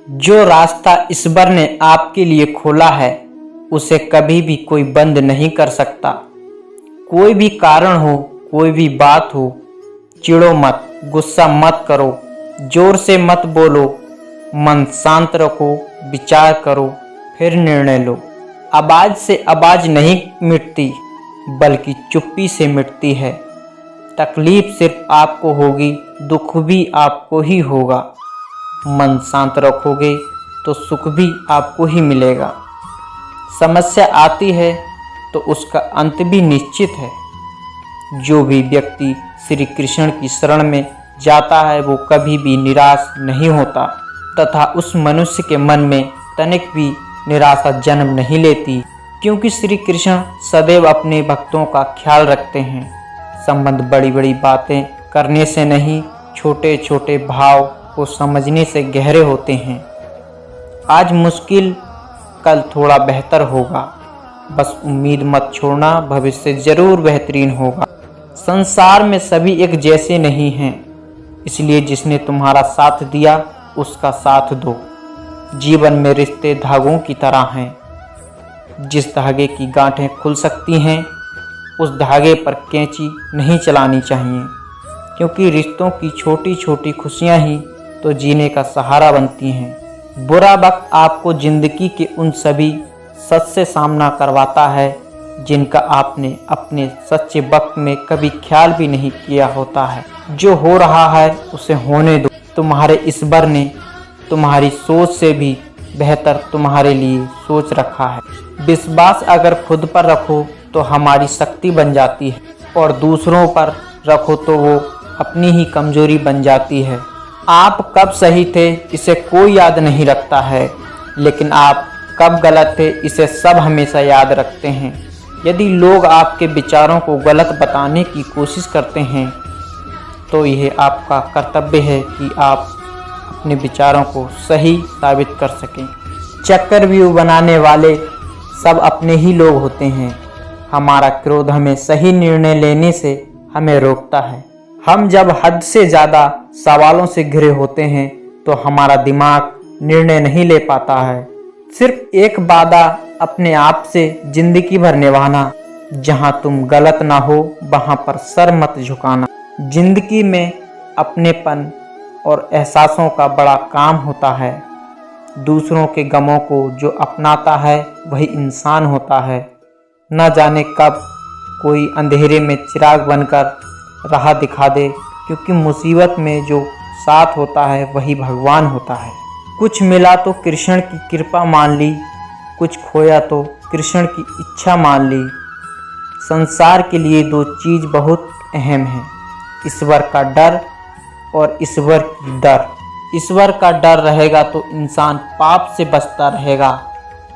जो रास्ता ईश्वर ने आपके लिए खोला है उसे कभी भी कोई बंद नहीं कर सकता। कोई भी कारण हो, कोई भी बात हो, चिढ़ो मत, गुस्सा मत करो, जोर से मत बोलो, मन शांत रखो, विचार करो, फिर निर्णय लो। आवाज से आवाज नहीं मिटती बल्कि चुप्पी से मिटती है। तकलीफ सिर्फ आपको होगी, दुख भी आपको ही होगा। मन शांत रखोगे तो सुख भी आपको ही मिलेगा। समस्या आती है तो उसका अंत भी निश्चित है। जो भी व्यक्ति श्री कृष्ण की शरण में जाता है वो कभी भी निराश नहीं होता तथा उस मनुष्य के मन में तनिक भी निराशा जन्म नहीं लेती, क्योंकि श्री कृष्ण सदैव अपने भक्तों का ख्याल रखते हैं। संबंध बड़ी बड़ी बातें करने से नहीं, छोटे छोटे भाव को समझने से गहरे होते हैं। आज मुश्किल, कल थोड़ा बेहतर होगा। बस उम्मीद मत छोड़ना, भविष्य जरूर बेहतरीन होगा। संसार में सभी एक जैसे नहीं हैं, इसलिए जिसने तुम्हारा साथ दिया उसका साथ दो। जीवन में रिश्ते धागों की तरह हैं। जिस धागे की गांठें खुल सकती हैं उस धागे पर कैंची नहीं चलानी चाहिए, क्योंकि रिश्तों की छोटी छोटी खुशियां ही तो जीने का सहारा बनती हैं। बुरा वक्त आपको जिंदगी के उन सभी सच से सामना करवाता है जिनका आपने अपने सच्चे वक्त में कभी ख्याल भी नहीं किया होता है। जो हो रहा है उसे होने दो। तुम्हारे ईश्वर ने तुम्हारी सोच से भी बेहतर तुम्हारे लिए सोच रखा है। विश्वास अगर खुद पर रखो तो हमारी शक्ति बन जाती है, और दूसरों पर रखो तो वो अपनी ही कमजोरी बन जाती है। आप कब सही थे इसे कोई याद नहीं रखता है, लेकिन आप कब गलत थे इसे सब हमेशा याद रखते हैं। यदि लोग आपके विचारों को गलत बताने की कोशिश करते हैं तो यह आपका कर्तव्य है कि आप अपने विचारों को सही साबित कर सकें। चक्रव्यूह बनाने वाले सब अपने ही लोग होते हैं। हमारा क्रोध हमें सही निर्णय लेने से हमें रोकता है। हम जब हद से ज़्यादा सवालों से घिरे होते हैं तो हमारा दिमाग निर्णय नहीं ले पाता है। सिर्फ एक वादा अपने आप से जिंदगी भर निभाना, जहां तुम गलत ना हो वहां पर सर मत झुकाना। जिंदगी में अपनेपन और एहसासों का बड़ा काम होता है। दूसरों के गमों को जो अपनाता है वही इंसान होता है। न जाने कब कोई अंधेरे में चिराग बनकर राह दिखा दे, क्योंकि मुसीबत में जो साथ होता है वही भगवान होता है। कुछ मिला तो कृष्ण की कृपा मान ली, कुछ खोया तो कृष्ण की इच्छा मान ली। संसार के लिए दो चीज़ बहुत अहम है, ईश्वर का डर और ईश्वर की डर। ईश्वर का डर रहेगा तो इंसान पाप से बचता रहेगा।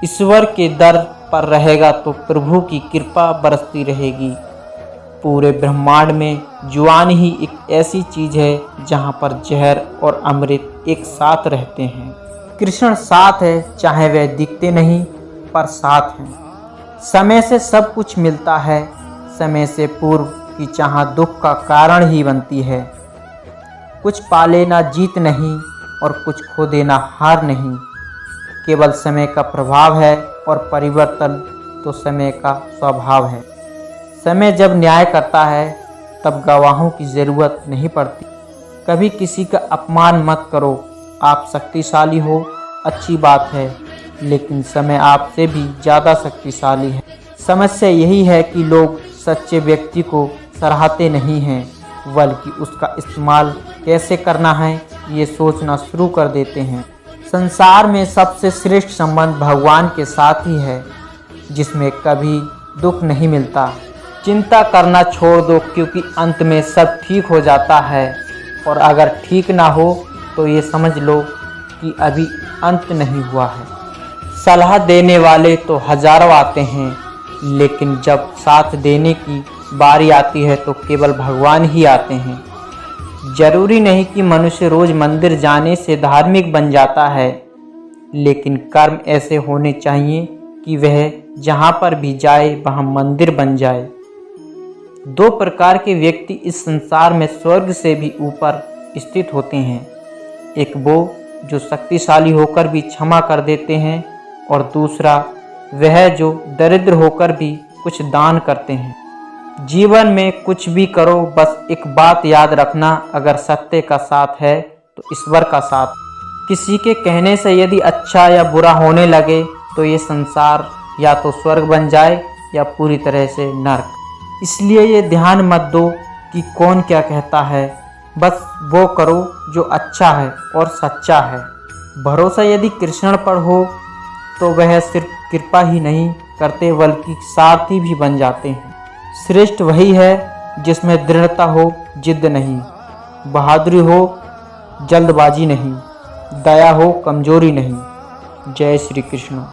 ईश्वर के डर पर रहेगा तो प्रभु की कृपा बरसती रहेगी। पूरे ब्रह्मांड में जुबान ही एक ऐसी चीज़ है जहाँ पर जहर और अमृत एक साथ रहते हैं। कृष्ण साथ है, चाहे वह दिखते नहीं पर साथ हैं। समय से सब कुछ मिलता है, समय से पूर्व की चाह दुख का कारण ही बनती है। कुछ पा लेना जीत नहीं और कुछ खो देना हार नहीं। केवल समय का प्रभाव है और परिवर्तन तो समय का स्वभाव है। समय जब न्याय करता है तब गवाहों की ज़रूरत नहीं पड़ती। कभी किसी का अपमान मत करो। आप शक्तिशाली हो, अच्छी बात है, लेकिन समय आपसे भी ज़्यादा शक्तिशाली है। समस्या यही है कि लोग सच्चे व्यक्ति को सराहते नहीं हैं, बल्कि उसका इस्तेमाल कैसे करना है ये सोचना शुरू कर देते हैं। संसार में सबसे श्रेष्ठ संबंध भगवान के साथ ही है, जिसमें कभी दुख नहीं मिलता। चिंता करना छोड़ दो, क्योंकि अंत में सब ठीक हो जाता है, और अगर ठीक ना हो तो ये समझ लो कि अभी अंत नहीं हुआ है। सलाह देने वाले तो हजारों आते हैं, लेकिन जब साथ देने की बारी आती है तो केवल भगवान ही आते हैं। जरूरी नहीं कि मनुष्य रोज मंदिर जाने से धार्मिक बन जाता है, लेकिन कर्म ऐसे होने चाहिए कि वह जहाँ पर भी जाए वहाँ मंदिर बन जाए। दो प्रकार के व्यक्ति इस संसार में स्वर्ग से भी ऊपर स्थित होते हैं। एक वो जो शक्तिशाली होकर भी क्षमा कर देते हैं, और दूसरा वह जो दरिद्र होकर भी कुछ दान करते हैं। जीवन में कुछ भी करो, बस एक बात याद रखना, अगर सत्य का साथ है तो ईश्वर का साथ। किसी के कहने से यदि अच्छा या बुरा होने लगे तो ये संसार या तो स्वर्ग बन जाए या पूरी तरह से नर्क। इसलिए ये ध्यान मत दो कि कौन क्या कहता है, बस वो करो जो अच्छा है और सच्चा है। भरोसा यदि कृष्ण पर हो तो वह सिर्फ कृपा ही नहीं करते बल्कि सारथी भी बन जाते हैं। श्रेष्ठ वही है जिसमें दृढ़ता हो, जिद नहीं, बहादुरी हो, जल्दबाजी नहीं, दया हो, कमजोरी नहीं। जय श्री कृष्ण।